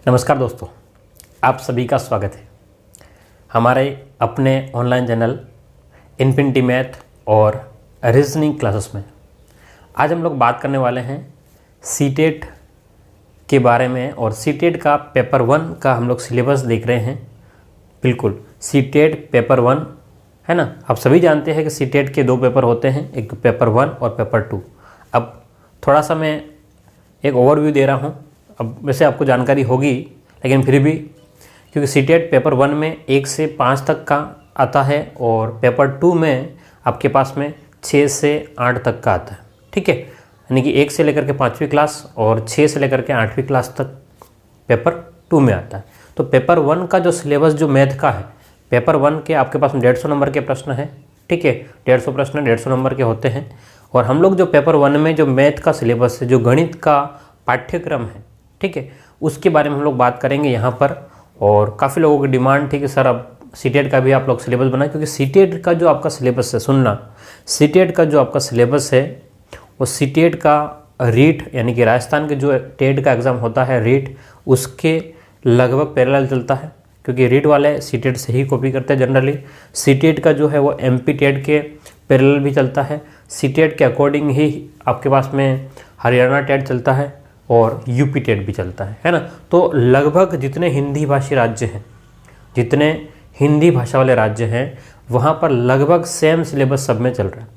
नमस्कार दोस्तों, आप सभी का स्वागत है हमारे अपने ऑनलाइन चैनल इन्फिनिटी मैथ और रीजनिंग क्लासेस में। आज हम लोग बात करने वाले हैं सीटेट के बारे में और सीटेट का पेपर 1 का हम लोग सिलेबस देख रहे हैं। बिल्कुल, सीटेट पेपर 1 है ना। आप सभी जानते हैं कि सीटेट के 2 पेपर होते हैं, एक पेपर 1 और पेपर 2। अब थोड़ा सा मैं एक ओवरव्यू दे रहा हूँ। अब वैसे आपको जानकारी होगी, लेकिन फिर भी, क्योंकि सीटेट पेपर 1 में 1 से 5 तक का आता है और पेपर 2 में आपके पास में 6 से 8 तक का आता है। ठीक है, यानी कि 1 से लेकर के 5वीं क्लास और 6 से लेकर के 8वीं क्लास तक पेपर 2 में आता है। तो पेपर 1 का जो सिलेबस जो मैथ का है, पेपर 1 के आपके पास में 150 नंबर के प्रश्न है। ठीक है, 150 प्रश्न 150 नंबर के होते हैं। और हम लोग जो पेपर 1 में जो मैथ का सिलेबस है, जो गणित का पाठ्यक्रम है, ठीक है, उसके बारे में हम लोग बात करेंगे यहाँ पर। और काफ़ी लोगों की डिमांड थी कि सर अब सीटेट का भी आप लोग सिलेबस बनाए, क्योंकि सीटेट का जो आपका सिलेबस है, सुनना, सीटेट का जो आपका सिलेबस है वो सीटेट का रीट यानी कि राजस्थान के जो टेट का एग्ज़ाम होता है रीट, उसके लगभग पैरेलल चलता है, क्योंकि रीट वाले सीटेट से ही कॉपी करते हैं जनरली। सीटेट का जो है वो एमपी टेट के पैरेलल भी चलता है। सीटेट के अकॉर्डिंग ही आपके पास में हरियाणा टेट चलता है और यूपी टेट भी चलता है ना। तो लगभग जितने हिंदी भाषी राज्य हैं, जितने हिंदी भाषा वाले राज्य हैं, वहाँ पर लगभग सेम सिलेबस सब में चल रहा है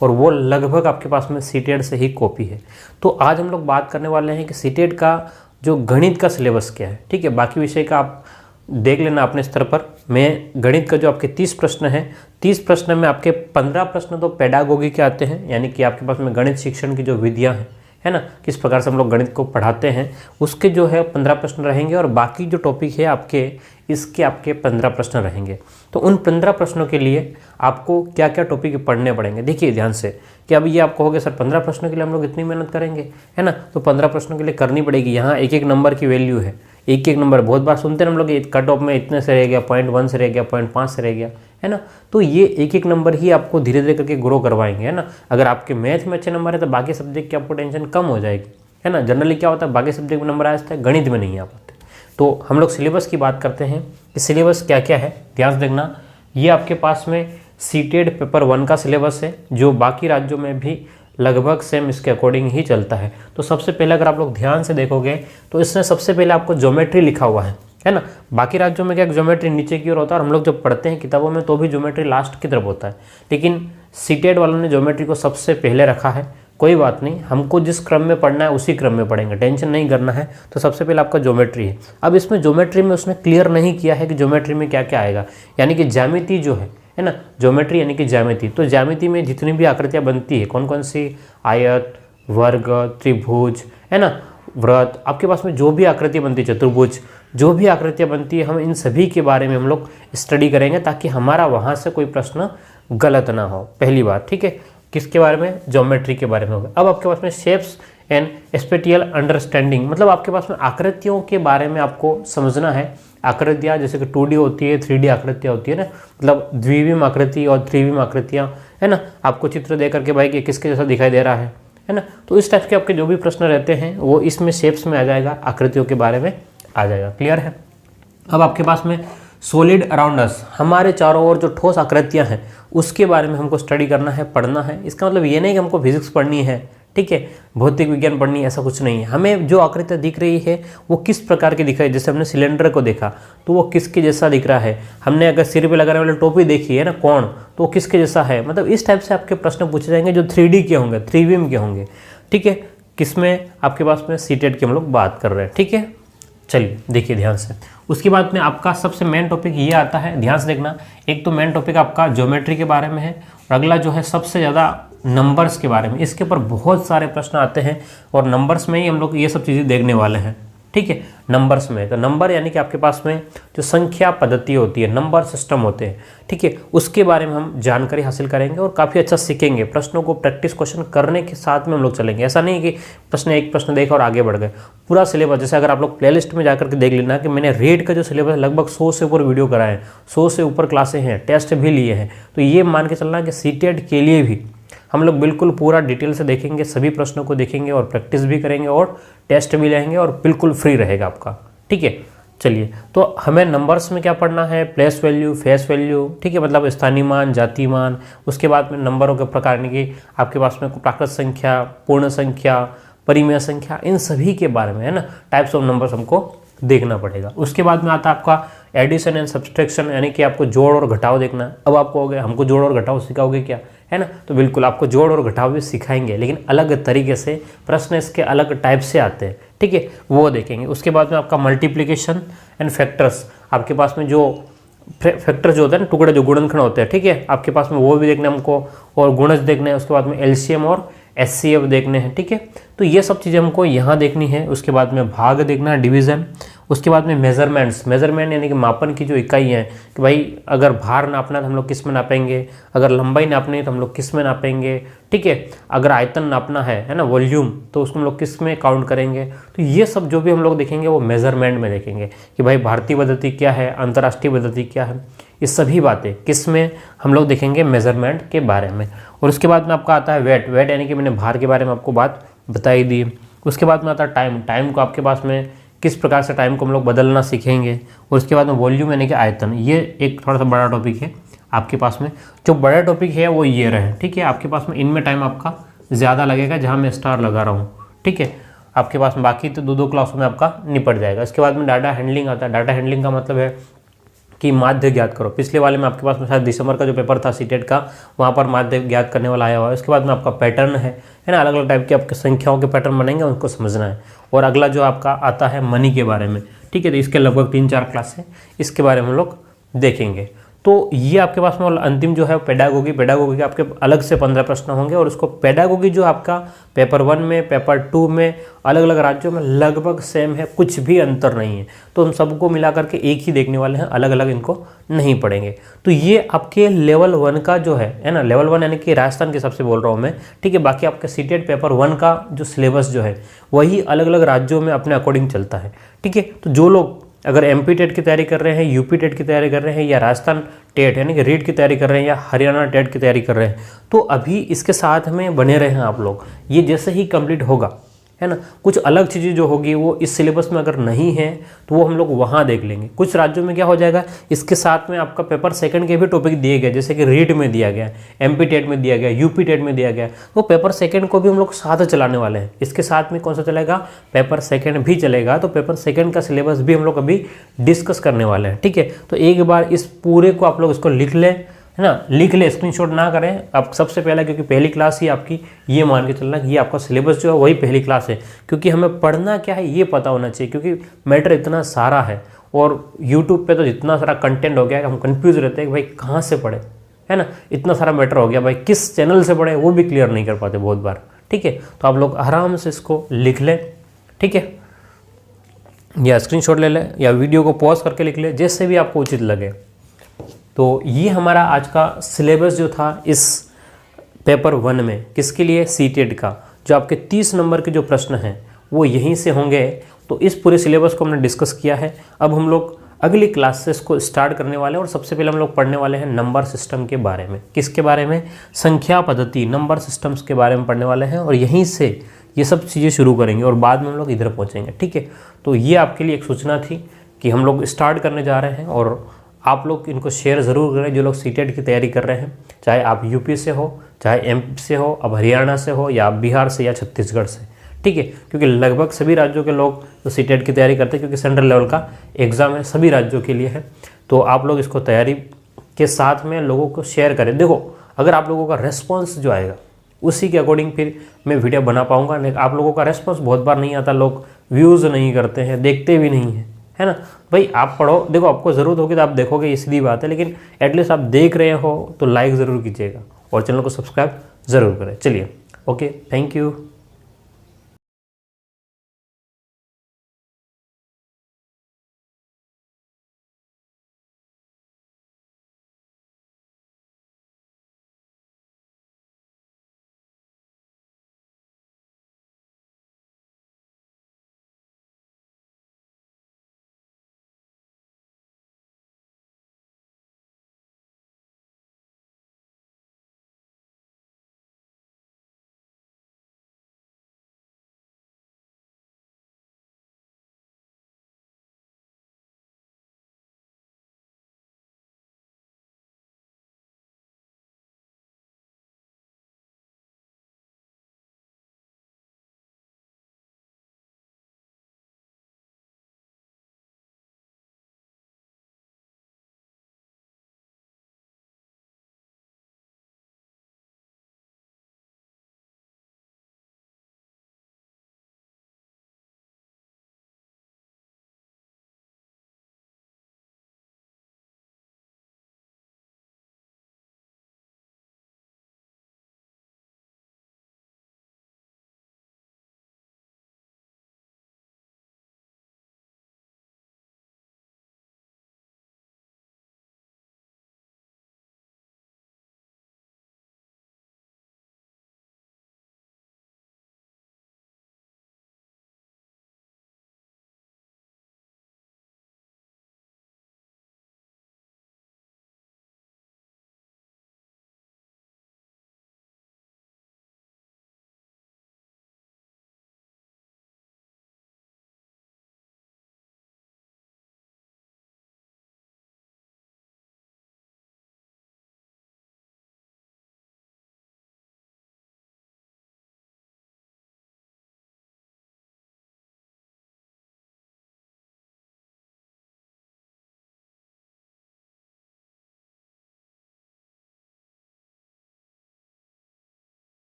और वो लगभग आपके पास में सीटेट से ही कॉपी है। तो आज हम लोग बात करने वाले हैं कि सीटेट का जो गणित का सिलेबस क्या है। ठीक है, बाकी विषय का आप देख लेना अपने स्तर पर। मैं गणित का जो आपके 30 प्रश्न हैं, 30 प्रश्न में आपके 15 प्रश्न तो पेडागोगी के आते हैं, यानी कि आपके पास में गणित शिक्षण की जो विधियाँ हैं, है ना, किस प्रकार से हम लोग गणित को पढ़ाते हैं, उसके जो है 15 प्रश्न रहेंगे। और बाकी जो टॉपिक है आपके, इसके आपके 15 प्रश्न रहेंगे। तो उन 15 प्रश्नों के लिए आपको क्या क्या टॉपिक पढ़ने पड़ेंगे, देखिए ध्यान से, कि अब ये आप कहोगे सर 15 प्रश्नों के लिए हम लोग इतनी मेहनत करेंगे, है ना। तो 15 प्रश्नों के लिए करनी पड़ेगी। यहाँ एक एक नंबर की वैल्यू है, एक एक नंबर बहुत बार सुनते हैं हम लोग, कट ऑफ में इतने से रह गया, 0.1 से रह गया, 0.5 से रह गया, है ना। तो ये एक एक नंबर ही आपको धीरे धीरे करके ग्रो करवाएंगे, है ना। अगर आपके मैथ में अच्छे नंबर है तो बाकी सब्जेक्ट की आपको टेंशन कम हो जाएगी, है ना। जनरली क्या होता है, बाकी सब्जेक्ट में नंबर आ जाता है, गणित में नहीं आ पाते। तो हम लोग सिलेबस की बात करते हैं कि सिलेबस क्या क्या है, ध्यान से देखना। ये आपके पास में सीटेट पेपर 1 का सिलेबस है, जो बाकी राज्यों में भी लगभग सेम इसके अकॉर्डिंग ही चलता है। तो सबसे पहले अगर आप लोग ध्यान से देखोगे तो इसमें सबसे पहले आपको ज्योमेट्री लिखा हुआ है ना। बाकी राज्यों में क्या ज्योमेट्री नीचे की ओर होता है और हम लोग जब पढ़ते हैं किताबों में तो भी ज्योमेट्री लास्ट की तरफ होता है, लेकिन सीटेट वालों ने ज्योमेट्री को सबसे पहले रखा है। कोई बात नहीं, हमको जिस क्रम में पढ़ना है उसी क्रम में पढ़ेंगे, टेंशन नहीं करना है। तो सबसे पहले आपका ज्योमेट्री है। अब इसमें ज्योमेट्री में उसने क्लियर नहीं किया है कि ज्योमेट्री में क्या क्या आएगा, यानी कि ज्यामिति जो है ना, ज्योमेट्री यानी कि ज्यामिति। तो ज्यामिति में जितनी भी आकृतियाँ बनती है, कौन कौन सी, आयत, वर्ग, त्रिभुज, है ना, वृत्त, आपके पास में जो भी आकृतियाँ बनती है, चतुर्भुज, जो भी आकृतियाँ बनती है, हम इन सभी के बारे में हम लोग स्टडी करेंगे, ताकि हमारा वहाँ से कोई प्रश्न गलत ना हो। पहली बात, ठीक है, किसके बारे में, ज्योमेट्री के बारे में होगा। अब आपके पास में शेप्स एंड स्पेटियल अंडरस्टैंडिंग, मतलब आपके पास में आकृतियों के बारे में आपको समझना है। आकृतियाँ जैसे कि 2D होती है, 3D आकृतियाँ होती है ना, मतलब द्विविम आकृति और त्रिविम आकृतियाँ, है ना। आपको चित्र दे करके भाई कि किसके जैसा दिखाई दे रहा है ना। तो इस टाइप के आपके जो भी प्रश्न रहते हैं वो इसमें शेप्स में आ जाएगा, आकृतियों के बारे में आ जाएगा। क्लियर है। अब आपके पास में सॉलिड अराउंड अस, हमारे चारों ओर जो ठोस आकृतियाँ हैं उसके बारे में हमको स्टडी करना है, पढ़ना है। इसका मतलब ये नहीं कि हमको फिजिक्स पढ़नी है, ठीक है, भौतिक विज्ञान पढ़नी है, ऐसा कुछ नहीं है। हमें जो आकृतियाँ दिख रही है वो किस प्रकार की दिख रही है। जैसे हमने सिलेंडर को देखा तो वो किसके जैसा दिख रहा है। हमने अगर सिर पे लगाने वाली टोपी देखी है ना, कौन, तो वो किसके जैसा है। मतलब इस टाइप से आपके प्रश्न पूछे जाएंगे जो 3D के होंगे, त्रिविम के होंगे, ठीक है। किसमें, आपके पास में सीटेट की हम लोग बात कर रहे हैं, ठीक है। चलिए देखिए ध्यान से। उसके बाद में आपका सबसे मेन टॉपिक ये आता है, ध्यान से देखना। एक तो मेन टॉपिक आपका ज्योमेट्री के बारे में है और अगला जो है सबसे ज़्यादा नंबर्स के बारे में। इसके ऊपर बहुत सारे प्रश्न आते हैं और नंबर्स में ही हम लोग ये सब चीज़ें देखने वाले हैं, ठीक है। नंबर्स में तो नंबर यानी कि आपके पास में जो संख्या पद्धति होती है, नंबर सिस्टम होते हैं, ठीक है, उसके बारे में हम जानकारी हासिल करेंगे और काफ़ी अच्छा सीखेंगे। प्रश्नों को प्रैक्टिस क्वेश्चन करने के साथ में हम लोग चलेंगे। ऐसा नहीं कि एक प्रश्न देखा और आगे बढ़ गए। पूरा सिलेबस, जैसे अगर आप लोग प्लेलिस्ट में जाकर के देख लेना कि मैंने रेट का जो सिलेबस लगभग 100 से ऊपर वीडियो कराए हैं, 100 से ऊपर क्लासें हैं, टेस्ट भी लिए हैं। तो ये मान के चलना कि सीटेट के लिए भी हम लोग बिल्कुल पूरा डिटेल से देखेंगे, सभी प्रश्नों को देखेंगे और प्रैक्टिस भी करेंगे और टेस्ट भी लेंगे और बिल्कुल फ्री रहेगा आपका, ठीक है। चलिए, तो हमें नंबर्स में क्या पढ़ना है, प्लेस वैल्यू, फेस वैल्यू, ठीक है, मतलब स्थानीय मान, जाति मान, उसके बाद में नंबरों के प्रकार यानी कि आपके पास में प्राकृत संख्या, पूर्ण संख्या, परिमेय संख्या, इन सभी के बारे में, है ना, टाइप्स ऑफ नंबर्स हमको देखना पड़ेगा। उसके बाद में आता है आपका एडिशन एंड सब्सट्रैक्शन, यानी कि आपको जोड़ और घटाव देखना है। अब आप कहोगे हमको जोड़ और घटाव सिखाओगे क्या, है ना, तो बिल्कुल आपको जोड़ और घटाव भी सिखाएंगे, लेकिन अलग तरीके से, प्रश्न इसके अलग टाइप से आते हैं, ठीक है, वो देखेंगे। उसके बाद में आपका मल्टीप्लिकेशन एंड फैक्टर्स, आपके पास में जो फैक्टर जो होता है ना, टुकड़े जो गुणनखंड होते हैं, ठीक है, आपके पास में वो भी देखने हमको, और गुणज देखने हैं। उसके बाद में एलसीएम और एचसीएफ देखने हैं, ठीक है, तो ये सब चीज़ें हमको यहाँ देखनी है। उसके बाद में भाग देखना है, डिवीज़न। उसके बाद में मेजरमेंट्स, मेजरमेंट यानी कि मापन की जो इकाई है, कि भाई अगर भार नापना है तो हम लोग किस में नापेंगे, अगर लंबाई नापनी है तो हम लोग किस में नापेंगे, ठीक है, अगर आयतन नापना है ना, वॉल्यूम, तो उसको हम लोग किस में काउंट करेंगे। तो ये सब जो भी हम लोग देखेंगे वो मेजरमेंट में देखेंगे कि भाई भारतीय पद्धति क्या है, अंतर्राष्ट्रीय पद्धति क्या है, ये सभी बातें किस में हम लोग देखेंगे, मेजरमेंट के बारे में। और उसके बाद में आपका आता है वेट, वेट यानी कि मैंने भार के बारे में आपको बात बताई दी। उसके बाद में आता है टाइम, टाइम को आपके पास में किस प्रकार से टाइम को हम लोग बदलना सीखेंगे। और उसके बाद में वॉल्यूम यानी कि आयतन, ये एक थोड़ा सा बड़ा टॉपिक है आपके पास में। जो बड़ा टॉपिक है वो ये रहे, ठीक है, आपके पास में इनमें टाइम आपका ज़्यादा लगेगा जहाँ मैं स्टार लगा रहा हूँ, ठीक है, आपके पास में बाकी तो दो क्लासों में आपका निपट जाएगा। इसके बाद में डाटा हैंडलिंग आता है। डाटा हैंडलिंग का मतलब है कि माध्य ज्ञात करो। पिछले वाले में आपके पास में शायद दिसंबर का जो पेपर था सीटेट का, वहाँ पर माध्य ज्ञात करने वाला आया हुआ है। उसके बाद में आपका पैटर्न है ना, अलग अलग टाइप के आपके संख्याओं के पैटर्न बनेंगे, उनको समझना है। और अगला जो आपका आता है मनी के बारे में, ठीक है, तो इसके लगभग 3-4 क्लास है, इसके बारे में हम लोग देखेंगे। तो ये आपके पास में अंतिम जो है पेडागोगी, पेडागोगी के आपके अलग से 15 प्रश्न होंगे। और उसको पेडागोगी जो आपका पेपर 1 में, पेपर 2 में, अलग अलग राज्यों में लगभग सेम है, कुछ भी अंतर नहीं है। तो हम सबको मिला करके एक ही देखने वाले हैं, अलग अलग इनको नहीं पढ़ेंगे। तो ये आपके लेवल 1 का जो है ना, लेवल 1 यानी कि राजस्थान के हिसाब से बोल रहा हूँ मैं, ठीक है। बाकी आपके सीटेट पेपर 1 का जो सिलेबस जो है वही अलग अलग राज्यों में अपने अकॉर्डिंग चलता है, ठीक है। तो जो लोग अगर एमपी टेट की तैयारी कर रहे हैं, यूपी टेट की तैयारी कर रहे हैं, या राजस्थान टेट यानी कि रीट की तैयारी कर रहे हैं, या हरियाणा टेट की तैयारी कर रहे हैं, तो अभी इसके साथ में बने रहे हैं आप लोग। ये जैसे ही कंप्लीट होगा, है ना, कुछ अलग चीज़ें जो होगी वो इस सिलेबस में अगर नहीं है तो वो हम लोग वहाँ देख लेंगे। कुछ राज्यों में क्या हो जाएगा, इसके साथ में आपका पेपर 2 के भी टॉपिक दिए गए, जैसे कि रीट में दिया गया, एमपी टेट में दिया गया, यूपी टेट में दिया गया, तो पेपर 2 को भी हम लोग साथ चलाने वाले हैं। इसके साथ में कौन सा चलेगा, पेपर 2 भी चलेगा। तो पेपर 2 का सिलेबस भी हम लोग अभी डिस्कस करने वाले हैं, ठीक है। तो एक बार इस पूरे को आप लोग इसको लिख लें, है ना, लिख ले, स्क्रीनशॉट ना करें आप सबसे पहला, क्योंकि पहली क्लास ही आपकी, ये मान के चलना कि ये आपका सिलेबस जो है वही पहली क्लास है। क्योंकि हमें पढ़ना क्या है ये पता होना चाहिए, क्योंकि मैटर इतना सारा है और यूट्यूब पे तो जितना सारा कंटेंट हो गया है, हम कंफ्यूज रहते हैं कि भाई कहाँ से पढ़े, है ना, इतना सारा मैटर हो गया, भाई किस चैनल से पढ़े वो भी क्लियर नहीं कर पाते बहुत बार, ठीक है। तो आप लोग आराम से इसको लिख लें, ठीक है, या स्क्रीनशॉट ले लें या वीडियो को पॉज करके लिख लें, जैसे भी आपको उचित लगे। तो ये हमारा आज का सिलेबस जो था इस पेपर 1 में, किसके लिए, सीटेट का, जो आपके 30 नंबर के जो प्रश्न हैं वो यहीं से होंगे। तो इस पूरे सिलेबस को हमने डिस्कस किया है। अब हम लोग अगली क्लासेस को स्टार्ट करने वाले हैं और सबसे पहले हम लोग पढ़ने वाले हैं नंबर सिस्टम के बारे में। किसके बारे में, संख्या पद्धति, नंबर सिस्टम्स के बारे में पढ़ने वाले हैं, और यहीं से ये सब चीज़ें शुरू करेंगे और बाद में हम लोग इधर पहुँचेंगे, ठीक है। तो ये आपके लिए एक सूचना थी कि हम लोग स्टार्ट करने जा रहे हैं, और आप लोग इनको शेयर ज़रूर करें जो लोग सीटेट की तैयारी कर रहे हैं, चाहे आप यूपी से हो, चाहे एमपी से हो, अब हरियाणा से हो, या आप बिहार से या छत्तीसगढ़ से, ठीक है। क्योंकि लगभग सभी राज्यों के लोग तो सीटेट की तैयारी करते हैं, क्योंकि सेंट्रल लेवल का एग्ज़ाम है, सभी राज्यों के लिए है। तो आप लोग इसको तैयारी के साथ में लोगों को शेयर करें। देखो, अगर आप लोगों का रेस्पॉन्स जो आएगा उसी के अकॉर्डिंग फिर मैं वीडियो बना पाऊँगा। नहीं, आप लोगों का रेस्पॉन्स बहुत बार नहीं आता, लोग व्यूज़ नहीं करते हैं, देखते भी नहीं हैं, है ना। भाई आप पढ़ो, देखो आपको ज़रूरत होगी तो आप देखोगे, ये सीधी बात है, लेकिन एटलीस्ट आप देख रहे हो तो लाइक ज़रूर कीजिएगा और चैनल को सब्सक्राइब ज़रूर करें। चलिए, ओके, थैंक यू।